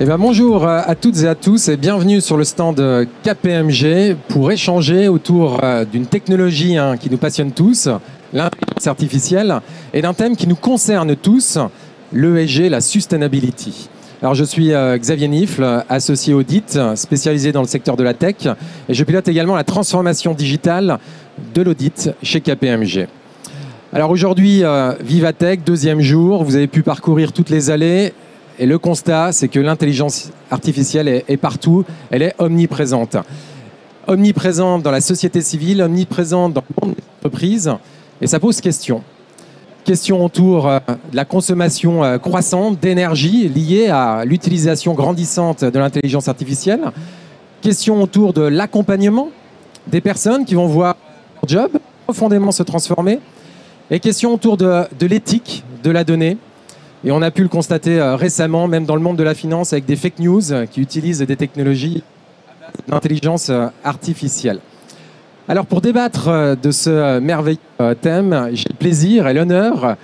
Eh bien, bonjour à toutes et à tous et bienvenue sur le stand KPMG pour échanger autour d'une technologie qui nous passionne tous, l'intelligence artificielle, et d'un thème qui nous concerne tous, l'ESG, la sustainability. Alors, je suis Xavier Nifle, associé audit, spécialisé dans le secteur de la tech, et je pilote également la transformation digitale de l'audit chez KPMG. Alors aujourd'hui, Vivatech, deuxième jour, vous avez pu parcourir toutes les allées. Et le constat, c'est que l'intelligence artificielle est partout, elle est omniprésente. Omniprésente dans la société civile, omniprésente dans le monde des entreprises, et ça pose question. Question autour de la consommation croissante d'énergie liée à l'utilisation grandissante de l'intelligence artificielle. Question autour de l'accompagnement des personnes qui vont voir leur job profondément se transformer. Et question autour de l'éthique de la donnée. Et on a pu le constater récemment, même dans le monde de la finance, avec des fake news qui utilisent des technologies d'intelligence artificielle. Alors pour débattre de ce merveilleux thème, j'ai le plaisir et l'honneur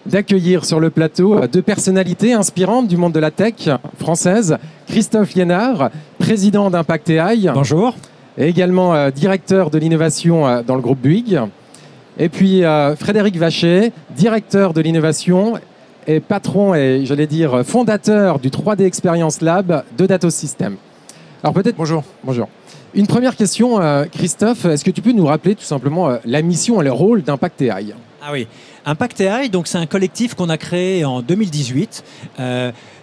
d'accueillir sur le plateau deux personnalités inspirantes du monde de la tech française. Christophe Liénard, président d'Impact AI. Bonjour. Et également directeur de l'innovation dans le groupe Bouygues. Et puis Frédéric Vachet, directeur de l'innovation et patron et, j'allais dire, fondateur du 3D Experience Lab de Datos Systems. Alors peut-être... Bonjour. Bonjour. Une première question, Christophe, est-ce que tu peux nous rappeler tout simplement la mission et le rôle d'Impact AI ? Ah oui, Impact AI, donc c'est un collectif qu'on a créé en 2018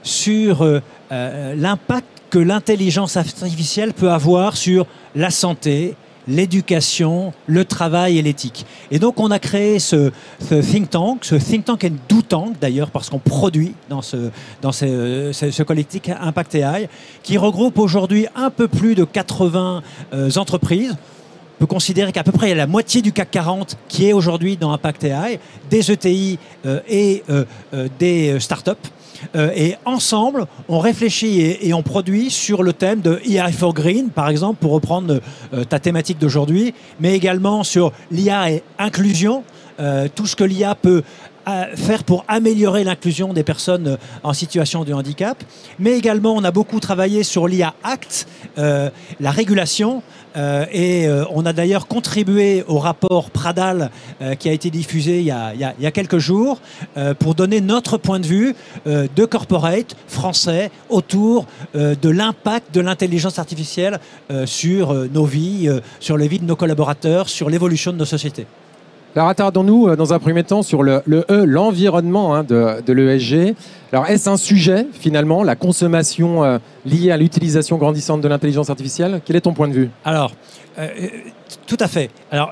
sur l'impact que l'intelligence artificielle peut avoir sur la santé, l'éducation, le travail et l'éthique. Et donc, on a créé ce think tank and do tank d'ailleurs, parce qu'on produit dans ce collectif Impact AI, qui regroupe aujourd'hui un peu plus de 80 entreprises. On peut considérer qu'à peu près il y a la moitié du CAC 40 qui est aujourd'hui dans Impact AI, des ETI et des startups. Et ensemble, on réfléchit et on produit sur le thème de AI for Green, par exemple, pour reprendre ta thématique d'aujourd'hui, mais également sur l'IA et inclusion, tout ce que l'IA peut faire pour améliorer l'inclusion des personnes en situation de handicap. Mais également, on a beaucoup travaillé sur l'IA Act, la régulation, et on a d'ailleurs contribué au rapport Pradal qui a été diffusé il y a quelques jours pour donner notre point de vue de corporate français autour de l'impact de l'intelligence artificielle sur nos vies, sur les vies de nos collaborateurs, sur l'évolution de nos sociétés. Alors attardons-nous dans un premier temps sur l'environnement de l'ESG. Alors est-ce un sujet finalement, la consommation liée à l'utilisation grandissante de l'intelligence artificielle ? Quel est ton point de vue ? Alors, tout à fait. Alors,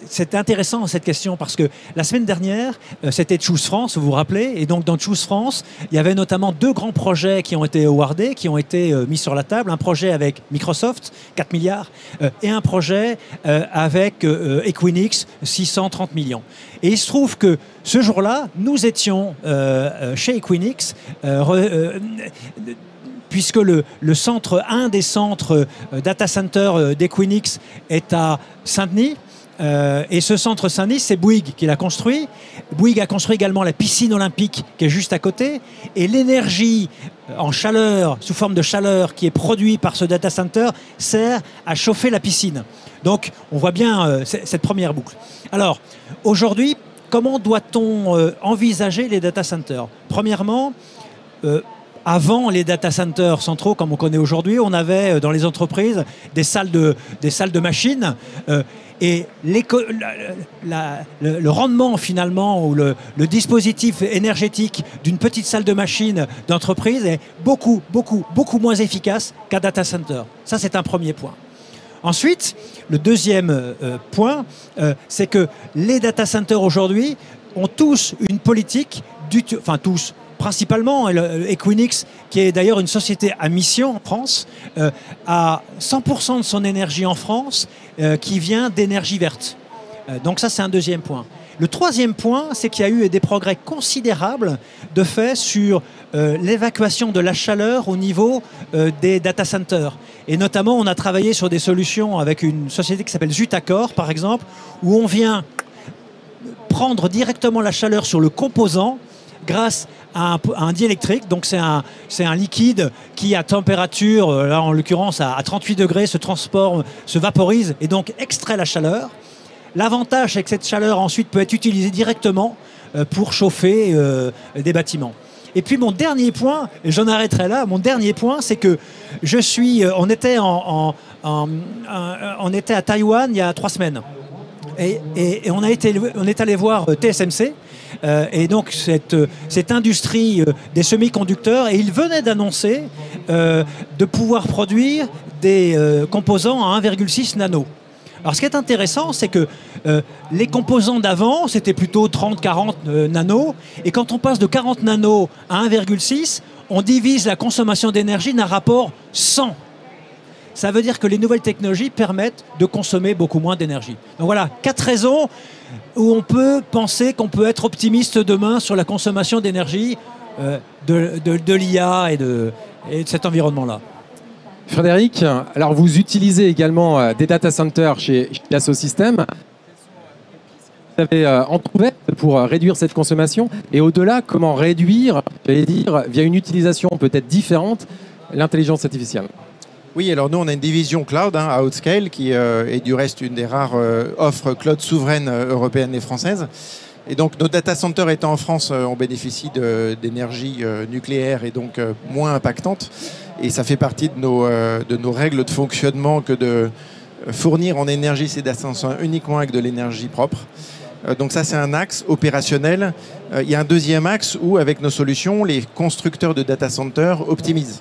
c'est intéressant cette question parce que la semaine dernière, c'était Choose France, vous vous rappelez, et donc dans Choose France, il y avait notamment deux grands projets qui ont été awardés, qui ont été mis sur la table. Un projet avec Microsoft, 4 milliards, et un projet avec Equinix, 630 millions. Et il se trouve que ce jour-là, nous étions chez Equinix, puisque un des centres data center d'Equinix est à Saint-Denis. Et ce centre Saint-Denis, c'est Bouygues qui l'a construit. Bouygues a construit également la piscine olympique qui est juste à côté. Et l'énergie en chaleur, sous forme de chaleur, qui est produite par ce data center, sert à chauffer la piscine. Donc, on voit bien cette première boucle. Alors, aujourd'hui, comment doit-on envisager les data centers ? Premièrement, avant les data centers centraux, comme on connaît aujourd'hui, on avait dans les entreprises des salles de machines. Et le rendement finalement, ou le dispositif énergétique d'une petite salle de machine d'entreprise est beaucoup moins efficace qu'un data center. Ça, c'est un premier point. Ensuite, le deuxième point, c'est que les data centers aujourd'hui ont tous une politique, principalement Equinix, qui est d'ailleurs une société à mission en France, a 100% de son énergie en France qui vient d'énergie verte. Donc ça, c'est un deuxième point. Le troisième point, c'est qu'il y a eu des progrès considérables de fait sur l'évacuation de la chaleur au niveau des data centers. Et notamment, on a travaillé sur des solutions avec une société qui s'appelle Zutacor, par exemple, où on vient prendre directement la chaleur sur le composant grâce à un diélectrique. Donc c'est un liquide qui, à température, là en l'occurrence à 38 degrés, se transforme, se vaporise et donc extrait la chaleur. L'avantage, c'est que cette chaleur ensuite peut être utilisée directement pour chauffer des bâtiments. Et puis mon dernier point, et j'en arrêterai là, mon dernier point, c'est que on était on était à Taïwan il y a 3 semaines. Et on est allé voir TSMC, et donc cette industrie des semi-conducteurs, et ils venaient d'annoncer de pouvoir produire des composants à 1,6 nano. Alors ce qui est intéressant, c'est que les composants d'avant, c'était plutôt 30-40 nanos, et quand on passe de 40 nanos à 1,6, on divise la consommation d'énergie d'un rapport 100. Ça veut dire que les nouvelles technologies permettent de consommer beaucoup moins d'énergie. Donc voilà, 4 raisons où on peut penser qu'on peut être optimiste demain sur la consommation d'énergie de l'IA et de cet environnement-là. Frédéric, alors vous utilisez également des data centers chez Dassault Systèmes. Vous avez entrouvert pour réduire cette consommation, et au-delà, comment réduire, j'allais dire, via une utilisation peut-être différente, l'intelligence artificielle? Oui, alors nous, on a une division cloud à Outscale qui est du reste une des rares offres cloud souveraines européennes et françaises. Et donc, nos data centers étant en France, on bénéficie d'énergie nucléaire et donc moins impactante. Et ça fait partie de nos règles de fonctionnement que de fournir en énergie ces data centers uniquement avec de l'énergie propre. Donc ça, c'est un axe opérationnel. Il y a un deuxième axe où, avec nos solutions, les constructeurs de data centers optimisent.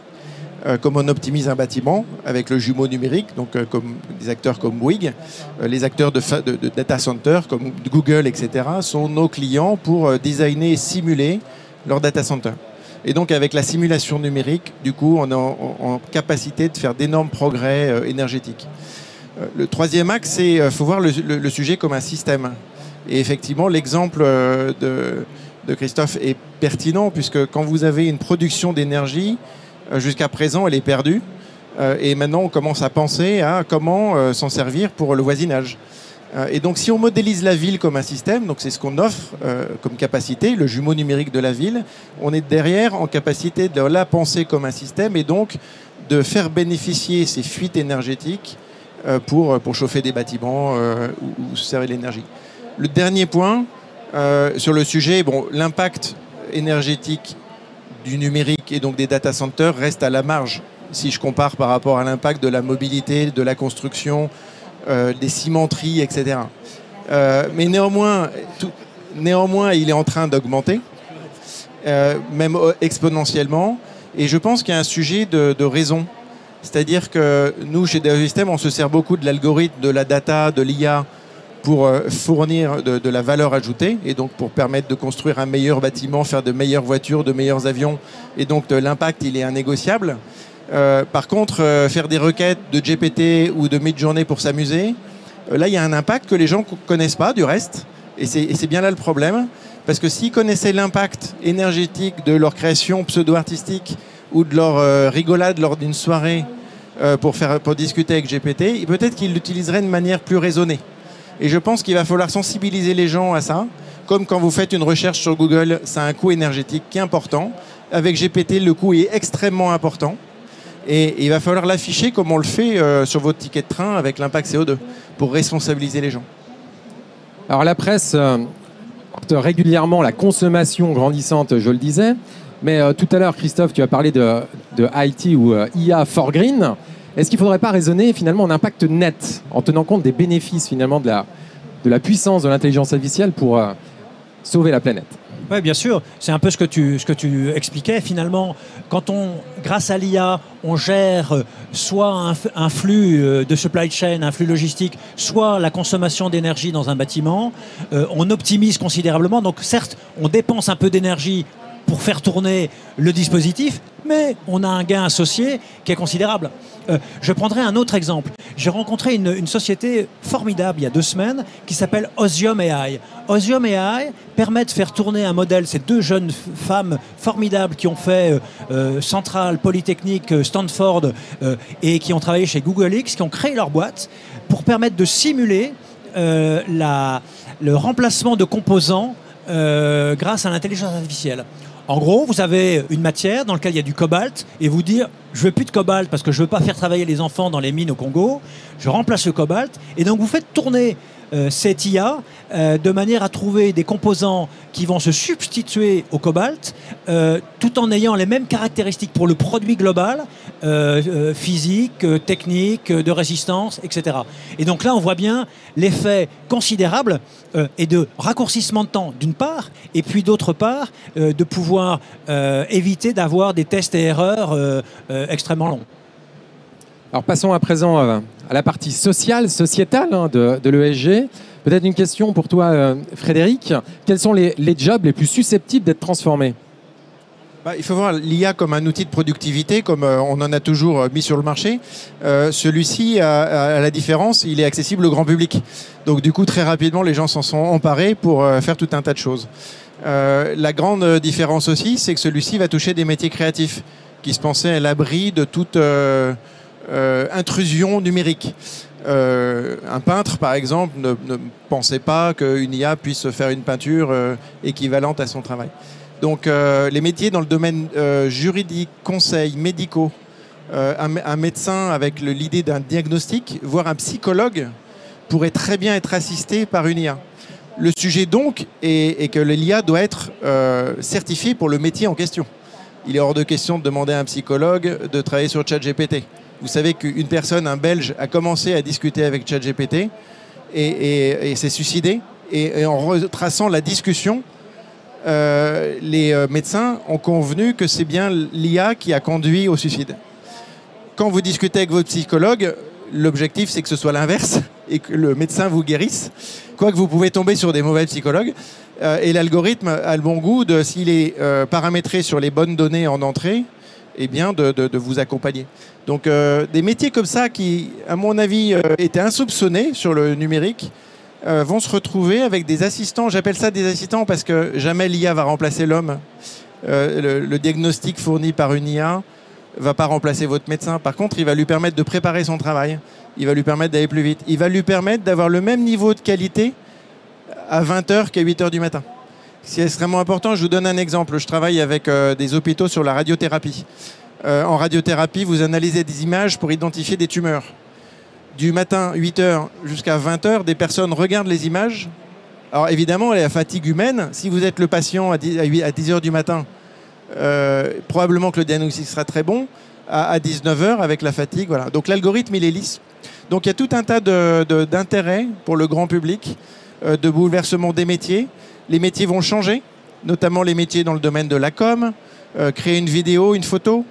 Comme on optimise un bâtiment avec le jumeau numérique, donc comme des acteurs comme Bouygues, les acteurs de data center comme Google, etc., sont nos clients pour designer et simuler leur data center. Et donc avec la simulation numérique, du coup, on est en capacité de faire d'énormes progrès énergétiques. Le troisième axe, c'est faut voir le sujet comme un système. Et effectivement, l'exemple de Christophe est pertinent, puisque quand vous avez une production d'énergie, jusqu'à présent, elle est perdue. Et maintenant, on commence à penser à comment s'en servir pour le voisinage. Et donc, si on modélise la ville comme un système, donc c'est ce qu'on offre comme capacité, le jumeau numérique de la ville, on est derrière en capacité de la penser comme un système et donc de faire bénéficier ces fuites énergétiques pour chauffer des bâtiments ou se servir de l'énergie. Le dernier point sur le sujet, bon, l'impact énergétique du numérique et donc des data centers reste à la marge si je compare par rapport à l'impact de la mobilité, de la construction, des cimenteries, etc. Mais néanmoins, il est en train d'augmenter, même exponentiellement. Et je pense qu'il y a un sujet de raison. C'est-à-dire que nous, chez Dassault Systèmes, on se sert beaucoup de l'algorithme, de la data, de l'IA pour fournir de la valeur ajoutée et donc pour permettre de construire un meilleur bâtiment, faire de meilleures voitures, de meilleurs avions. Et donc l'impact, il est innégociable. Par contre, faire des requêtes de GPT ou de Midjourney pour s'amuser, là, il y a un impact que les gens ne connaissent pas du reste. Et c'est bien là le problème. Parce que s'ils connaissaient l'impact énergétique de leur création pseudo-artistique ou de leur rigolade lors d'une soirée pour discuter avec GPT, peut-être qu'ils l'utiliseraient de manière plus raisonnée. Et je pense qu'il va falloir sensibiliser les gens à ça. Comme quand vous faites une recherche sur Google, ça a un coût énergétique qui est important. Avec GPT, le coût est extrêmement important. Et il va falloir l'afficher comme on le fait sur votre ticket de train avec l'impact CO2 pour responsabiliser les gens. Alors la presse porte régulièrement la consommation grandissante, je le disais. Mais tout à l'heure, Christophe, tu as parlé de IT ou IA for Green. Est-ce qu'il ne faudrait pas raisonner finalement en impact net, en tenant compte des bénéfices finalement de la puissance de l'intelligence artificielle pour sauver la planète? Oui, bien sûr. C'est un peu ce que tu expliquais. Finalement, quand grâce à l'IA, on gère soit un flux de supply chain, un flux logistique, soit la consommation d'énergie dans un bâtiment, on optimise considérablement. Donc certes, on dépense un peu d'énergie pour faire tourner le dispositif, mais on a un gain associé qui est considérable. Je prendrai un autre exemple. J'ai rencontré une société formidable il y a 2 semaines qui s'appelle Osium AI. Osium AI permet de faire tourner un modèle. C'est 2 jeunes femmes formidables qui ont fait Centrale, Polytechnique, Stanford et qui ont travaillé chez Google X, qui ont créé leur boîte pour permettre de simuler le remplacement de composants grâce à l'intelligence artificielle. En gros, vous avez une matière dans laquelle il y a du cobalt et vous dire je veux plus de cobalt parce que je veux pas faire travailler les enfants dans les mines au Congo, je remplace le cobalt et donc vous faites tourner cette IA de manière à trouver des composants qui vont se substituer au cobalt tout en ayant les mêmes caractéristiques pour le produit global, physique, technique, de résistance, etc. Et donc là, on voit bien l'effet considérable et de raccourcissement de temps d'une part, et puis d'autre part, de pouvoir éviter d'avoir des tests et erreurs extrêmement longs. Alors passons à présent à la partie sociale, sociétale de l'ESG. Peut-être une question pour toi, Frédéric. Quels sont les jobs les plus susceptibles d'être transformés ? Il faut voir l'IA comme un outil de productivité, comme on en a toujours mis sur le marché. Celui-ci, à la différence, il est accessible au grand public. Donc du coup, très rapidement, les gens s'en sont emparés pour faire tout un tas de choses. La grande différence aussi, c'est que celui-ci va toucher des métiers créatifs qui se pensaient à l'abri de toute intrusion numérique. Un peintre, par exemple, ne pensait pas qu'une IA puisse faire une peinture équivalente à son travail. Donc les métiers dans le domaine juridique, conseil, médicaux, un médecin avec l'idée d'un diagnostic, voire un psychologue, pourrait très bien être assisté par une IA. Le sujet donc est que l'IA doit être certifiée pour le métier en question. Il est hors de question de demander à un psychologue de travailler sur ChatGPT. Vous savez qu'une personne, un Belge, a commencé à discuter avec ChatGPT et s'est suicidé. Et en retraçant la discussion, les médecins ont convenu que c'est bien l'IA qui a conduit au suicide. Quand vous discutez avec votre psychologue, l'objectif c'est que ce soit l'inverse et que le médecin vous guérisse. Quoique vous pouvez tomber sur des mauvais psychologues. Et l'algorithme a le bon goût, s'il est paramétré sur les bonnes données en entrée, eh bien de vous accompagner. Donc des métiers comme ça qui, à mon avis, étaient insoupçonnés sur le numérique, vont se retrouver avec des assistants. J'appelle ça des assistants parce que jamais l'IA va remplacer l'homme. Le diagnostic fourni par une IA ne va pas remplacer votre médecin. Par contre, il va lui permettre de préparer son travail. Il va lui permettre d'aller plus vite. Il va lui permettre d'avoir le même niveau de qualité à 20h qu'à 8h du matin. C'est extrêmement important. Je vous donne un exemple. Je travaille avec des hôpitaux sur la radiothérapie. En radiothérapie, vous analysez des images pour identifier des tumeurs. Du matin, 8h jusqu'à 20h, des personnes regardent les images. Alors évidemment, la fatigue humaine, si vous êtes le patient à 10h du matin, probablement que le diagnostic sera très bon. À 19h, avec la fatigue, voilà. Donc l'algorithme, il est lisse. Donc il y a tout un tas d'intérêts pour le grand public, de bouleversement des métiers. Les métiers vont changer, notamment les métiers dans le domaine de la com, créer une vidéo, une photo,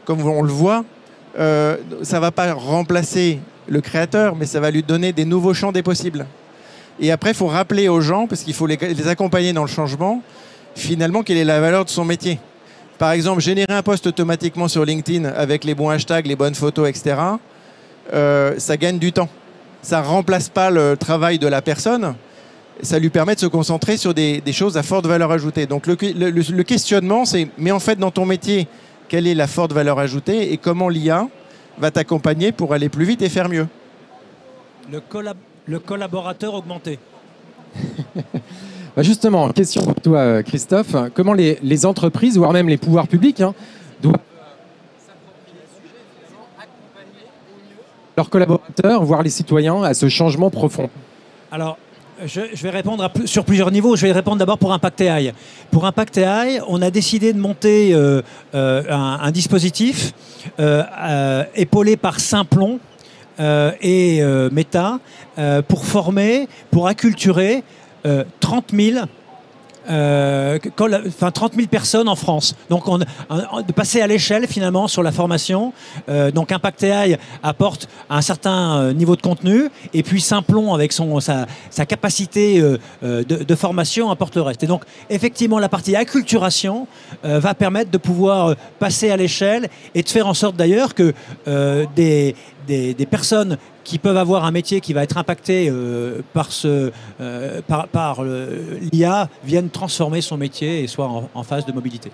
comme on le voit. Ça ne va pas remplacer le créateur, mais ça va lui donner des nouveaux champs des possibles. Et après, il faut rappeler aux gens, parce qu'il faut les accompagner dans le changement, finalement, quelle est la valeur de son métier. Par exemple, générer un post automatiquement sur LinkedIn avec les bons hashtags, les bonnes photos, etc., ça gagne du temps. Ça ne remplace pas le travail de la personne, ça lui permet de se concentrer sur des choses à forte valeur ajoutée. Donc le questionnement, c'est, mais en fait, dans ton métier, quelle est la forte valeur ajoutée et comment l'IA va t'accompagner pour aller plus vite et faire mieux. Le collaborateur augmenté. Justement, question pour toi, Christophe. Comment les entreprises, voire même les pouvoirs publics, doivent s'approprier le sujet et finalement accompagner au mieux leurs collaborateurs, voire les citoyens, à ce changement profond? Alors, je vais répondre sur plusieurs niveaux. Je vais répondre d'abord pour Impact AI. Pour Impact AI, on a décidé de monter un dispositif épaulé par Simplon et Meta pour former, pour acculturer 30 000 personnes en France. Donc, de passer à l'échelle, finalement, sur la formation. Donc, Impact AI apporte un certain niveau de contenu. Et puis, Simplon, avec sa capacité de formation, apporte le reste. Et donc, effectivement, la partie acculturation va permettre de pouvoir passer à l'échelle et de faire en sorte, d'ailleurs, que des personnes qui peuvent avoir un métier qui va être impacté par l'IA viennent transformer son métier et soient en phase de mobilité.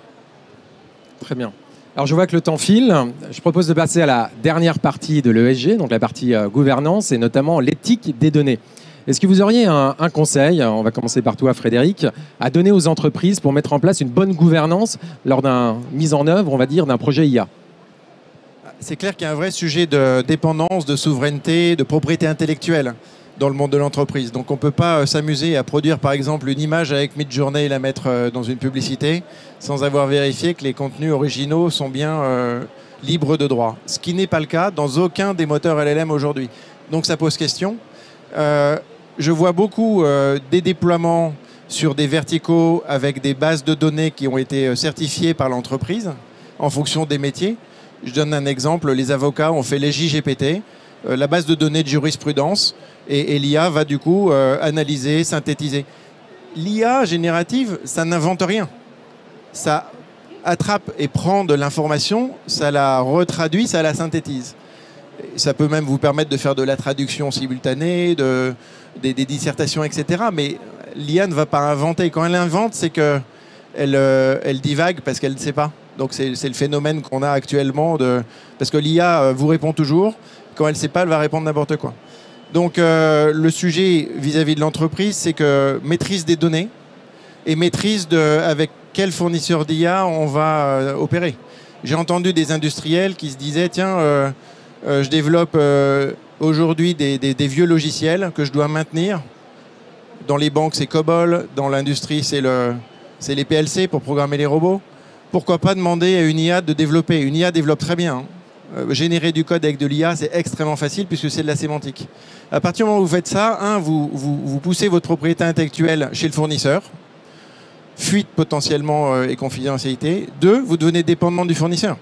Très bien. Alors je vois que le temps file. Je propose de passer à la dernière partie de l'ESG, donc la partie gouvernance et notamment l'éthique des données. Est-ce que vous auriez un conseil, on va commencer par toi Frédéric, à donner aux entreprises pour mettre en place une bonne gouvernance lors d'une mise en œuvre, on va dire, d'un projet IA? C'est clair qu'il y a un vrai sujet de dépendance, de souveraineté, de propriété intellectuelle dans le monde de l'entreprise. Donc on ne peut pas s'amuser à produire par exemple une image avec Midjourney et la mettre dans une publicité sans avoir vérifié que les contenus originaux sont bien libres de droit. Ce qui n'est pas le cas dans aucun des moteurs LLM aujourd'hui. Donc ça pose question. Je vois beaucoup des déploiements sur des verticaux avec des bases de données qui ont été certifiées par l'entreprise en fonction des métiers. Je donne un exemple, les avocats ont fait les JGPT, la base de données de jurisprudence, et l'IA va du coup analyser, synthétiser. L'IA générative, ça n'invente rien. Ça attrape et prend de l'information, ça la retraduit, ça la synthétise. Ça peut même vous permettre de faire de la traduction simultanée, des dissertations, etc. Mais l'IA ne va pas inventer. Quand elle invente, c'est qu'elle elle divague parce qu'elle ne sait pas. Donc c'est le phénomène qu'on a actuellement. Parce que l'IA vous répond toujours. Quand elle ne sait pas, elle va répondre n'importe quoi. Donc le sujet vis-à-vis de l'entreprise, c'est que maîtrise des données et maîtrise avec quel fournisseur d'IA on va opérer. J'ai entendu des industriels qui se disaient, tiens, je développe aujourd'hui des vieux logiciels que je dois maintenir. Dans les banques, c'est COBOL. Dans l'industrie, c'est les PLC pour programmer les robots. Pourquoi pas demander à une IA de développer? Une IA développe très bien. Générer du code avec de l'IA, c'est extrêmement facile puisque c'est de la sémantique. À partir du moment où vous faites ça, vous poussez votre propriété intellectuelle chez le fournisseur. Fuite potentiellement et confidentialité. 2, vous devenez dépendant du fournisseur.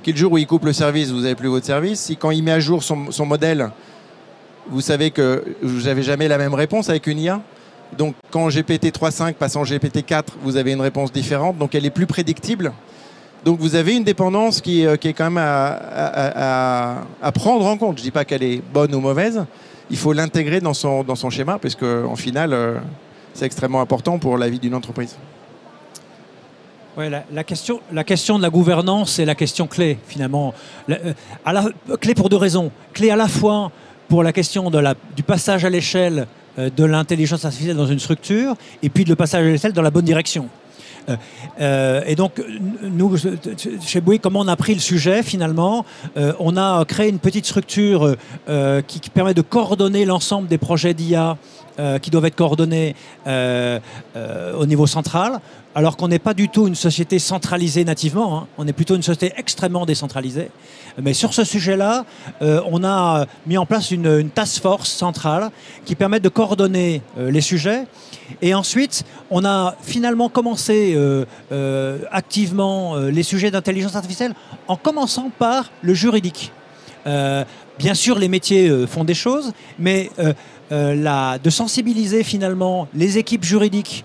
Le jour où il coupe le service, vous n'avez plus votre service. Si quand il met à jour son modèle, vous savez que vous n'avez jamais la même réponse avec une IA. Donc quand GPT 3.5 passe en GPT 4, vous avez une réponse différente. Donc elle est plus prédictible. Donc vous avez une dépendance qui est quand même à prendre en compte. Je ne dis pas qu'elle est bonne ou mauvaise. Il faut l'intégrer dans son schéma parce qu'en final, c'est extrêmement important pour la vie d'une entreprise. Ouais, la question de la gouvernance est la question clé, finalement. Clé pour deux raisons. Clé à la fois pour la question du passage à l'échelle de l'intelligence artificielle dans une structure, et puis le passage à l'échelle dans la bonne direction. Et donc, nous, chez Bouygues, comment on a pris le sujet, finalement, on a créé une petite structure qui permet de coordonner l'ensemble des projets d'IA qui doivent être coordonnés au niveau central, alors qu'on n'est pas du tout une société centralisée nativement, hein. On est plutôt une société extrêmement décentralisée. Mais sur ce sujet-là, on a mis en place une task force centrale qui permet de coordonner les sujets. Et ensuite, on a finalement commencé activement les sujets d'intelligence artificielle en commençant par le juridique. Bien sûr, les métiers font des choses, mais de sensibiliser finalement les équipes juridiques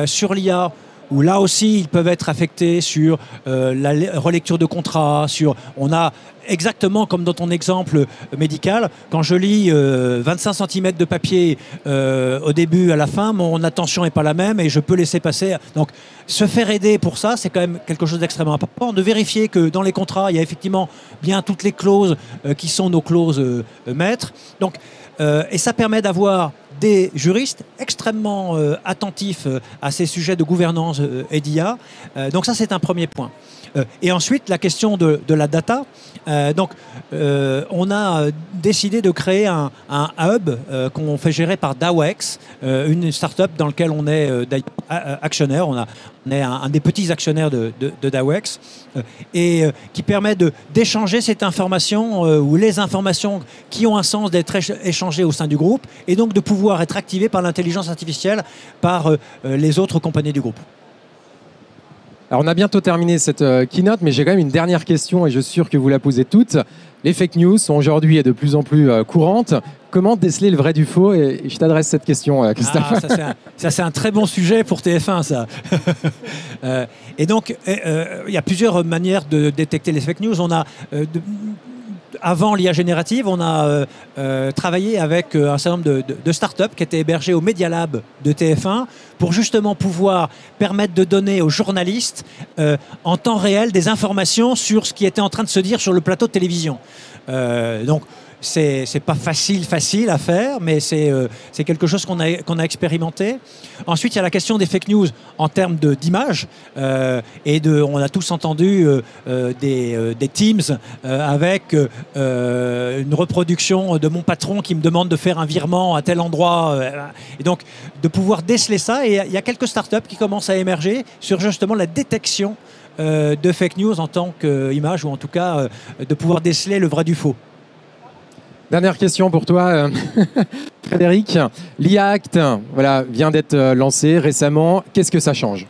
sur l'IA, où là aussi, ils peuvent être affectés sur la relecture de contrats, on a exactement comme dans ton exemple médical, quand je lis 25 cm de papier au début à la fin, mon attention n'est pas la même et je peux laisser passer. Donc, se faire aider pour ça, c'est quand même quelque chose d'extrêmement important. De vérifier que dans les contrats, il y a effectivement bien toutes les clauses qui sont nos clauses maîtres. Donc, et ça permet d'avoir des juristes extrêmement attentifs à ces sujets de gouvernance et d'IA. Donc ça, c'est un premier point. Et ensuite, la question de la data. On a décidé de créer un hub qu'on fait gérer par Dawex, une start-up dans laquelle on est actionnaire. On est un des petits actionnaires de Dawex et qui permet d'échanger cette information ou les informations qui ont un sens d'être échangées au sein du groupe et donc de pouvoir être activées par l'intelligence artificielle par les autres compagnies du groupe. Alors on a bientôt terminé cette keynote, mais j'ai quand même une dernière question et je suis sûr que vous la posez toutes. Les fake news sont aujourd'hui de plus en plus courantes. Comment déceler le vrai du faux? Et je t'adresse cette question, Christophe. Ça, c'est un très bon sujet pour TF1, ça. Et donc, il y a plusieurs manières de détecter les fake news. On a... Avant l'IA générative, on a travaillé avec un certain nombre de startups qui étaient hébergées au Media Lab de TF1 pour justement pouvoir permettre de donner aux journalistes en temps réel des informations sur ce qui était en train de se dire sur le plateau de télévision. Donc, c'est pas facile à faire, mais c'est quelque chose qu'on a expérimenté. Ensuite, il y a la question des fake news en termes d'image. On a tous entendu des Teams avec une reproduction de mon patron qui me demande de faire un virement à tel endroit. Et donc, de pouvoir déceler ça. Et il y a quelques startups qui commencent à émerger sur justement la détection de fake news en tant qu'image, ou en tout cas de pouvoir déceler le vrai du faux. Dernière question pour toi, Frédéric. l'IA Act vient d'être lancé récemment. Qu'est-ce que ça change ?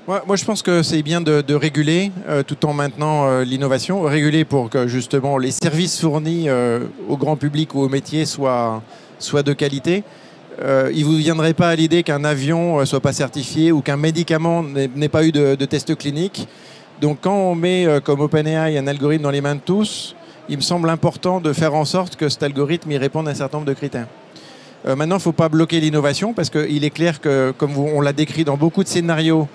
Moi, je pense que c'est bien de réguler tout en maintenant l'innovation. Réguler pour que justement les services fournis au grand public ou au métier soient de qualité. Il ne vous viendrait pas à l'idée qu'un avion ne soit pas certifié ou qu'un médicament n'ait pas eu de test clinique. Donc quand on met comme OpenAI un algorithme dans les mains de tous, il me semble important de faire en sorte que cet algorithme y réponde à un certain nombre de critères. Maintenant, il ne faut pas bloquer l'innovation parce qu'il est clair que, comme on l'a décrit dans beaucoup de scénarios,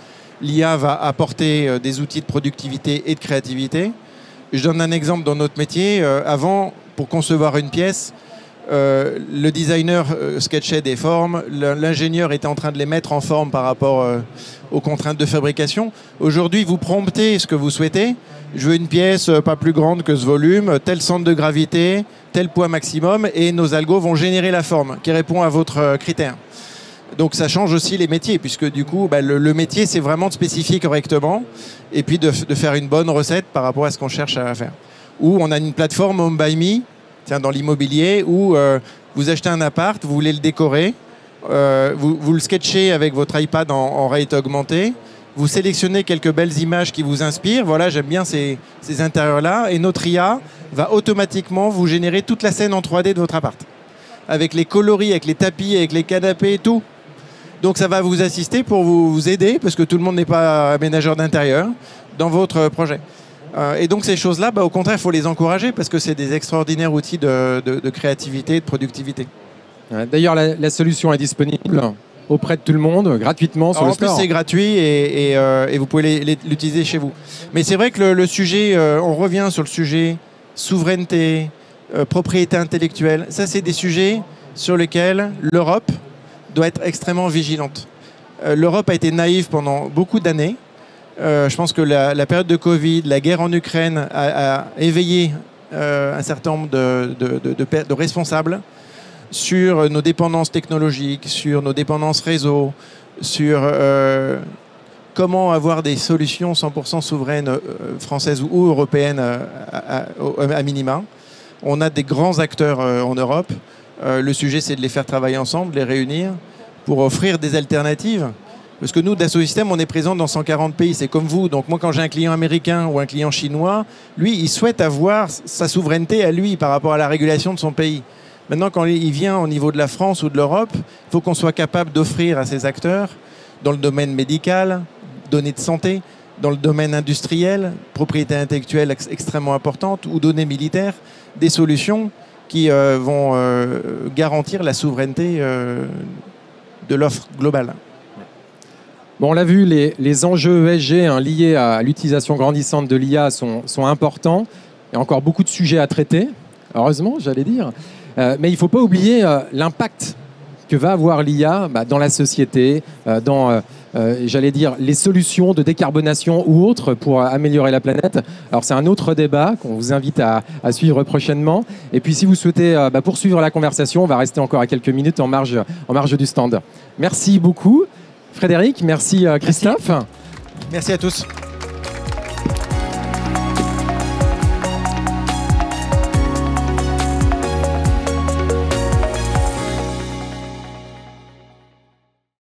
l'IA va apporter des outils de productivité et de créativité. Je donne un exemple dans notre métier. Avant, pour concevoir une pièce, le designer sketchait des formes, l'ingénieur était en train de les mettre en forme par rapport aux contraintes de fabrication. Aujourd'hui, vous promptez ce que vous souhaitez. Je veux une pièce pas plus grande que ce volume, tel centre de gravité, tel poids maximum, et nos algos vont générer la forme qui répond à votre critère. Donc ça change aussi les métiers, puisque du coup, le métier, c'est vraiment de spécifier correctement, et puis de faire une bonne recette par rapport à ce qu'on cherche à faire. Ou on a une plateforme Home by Me, dans l'immobilier, où vous achetez un appart, vous voulez le décorer, vous le sketchez avec votre iPad en réalité augmentée, vous sélectionnez quelques belles images qui vous inspirent. Voilà, j'aime bien ces intérieurs-là. Et notre IA va automatiquement vous générer toute la scène en 3D de votre appart. Avec les coloris, avec les tapis, avec les canapés, tout. Donc ça va vous assister pour vous aider, parce que tout le monde n'est pas aménageur d'intérieur, dans votre projet. Et donc ces choses-là, au contraire, il faut les encourager, parce que c'est des extraordinaires outils de créativité et de productivité. D'ailleurs, la solution est disponible auprès de tout le monde, gratuitement sur le store. En plus, c'est gratuit et vous pouvez l'utiliser chez vous. Mais c'est vrai que le sujet, on revient sur le sujet souveraineté, propriété intellectuelle. Ça, c'est des sujets sur lesquels l'Europe doit être extrêmement vigilante. L'Europe a été naïve pendant beaucoup d'années. Je pense que la période de Covid, la guerre en Ukraine a éveillé un certain nombre de responsables sur nos dépendances technologiques, sur nos dépendances réseau, sur comment avoir des solutions 100% souveraines françaises ou européennes à minima. On a des grands acteurs en Europe. Le sujet, c'est de les faire travailler ensemble, de les réunir pour offrir des alternatives. Parce que nous, Dassault Systèmes, on est présent dans 140 pays. C'est comme vous. Donc moi, quand j'ai un client américain ou un client chinois, lui, il souhaite avoir sa souveraineté à lui par rapport à la régulation de son pays. Maintenant, quand il vient au niveau de la France ou de l'Europe, il faut qu'on soit capable d'offrir à ces acteurs, dans le domaine médical, données de santé, dans le domaine industriel, propriété intellectuelle extrêmement importante, ou données militaires, des solutions qui vont garantir la souveraineté de l'offre globale. Bon, on l'a vu, les enjeux ESG liés à l'utilisation grandissante de l'IA sont importants. Il y a encore beaucoup de sujets à traiter, heureusement, j'allais dire. Mais il ne faut pas oublier l'impact que va avoir l'IA dans la société, dans, j'allais dire, les solutions de décarbonation ou autres pour améliorer la planète. Alors, c'est un autre débat qu'on vous invite à suivre prochainement. Et puis, si vous souhaitez poursuivre la conversation, on va rester encore à quelques minutes en marge du stand. Merci beaucoup, Frédéric. Merci, Christophe. Merci à tous.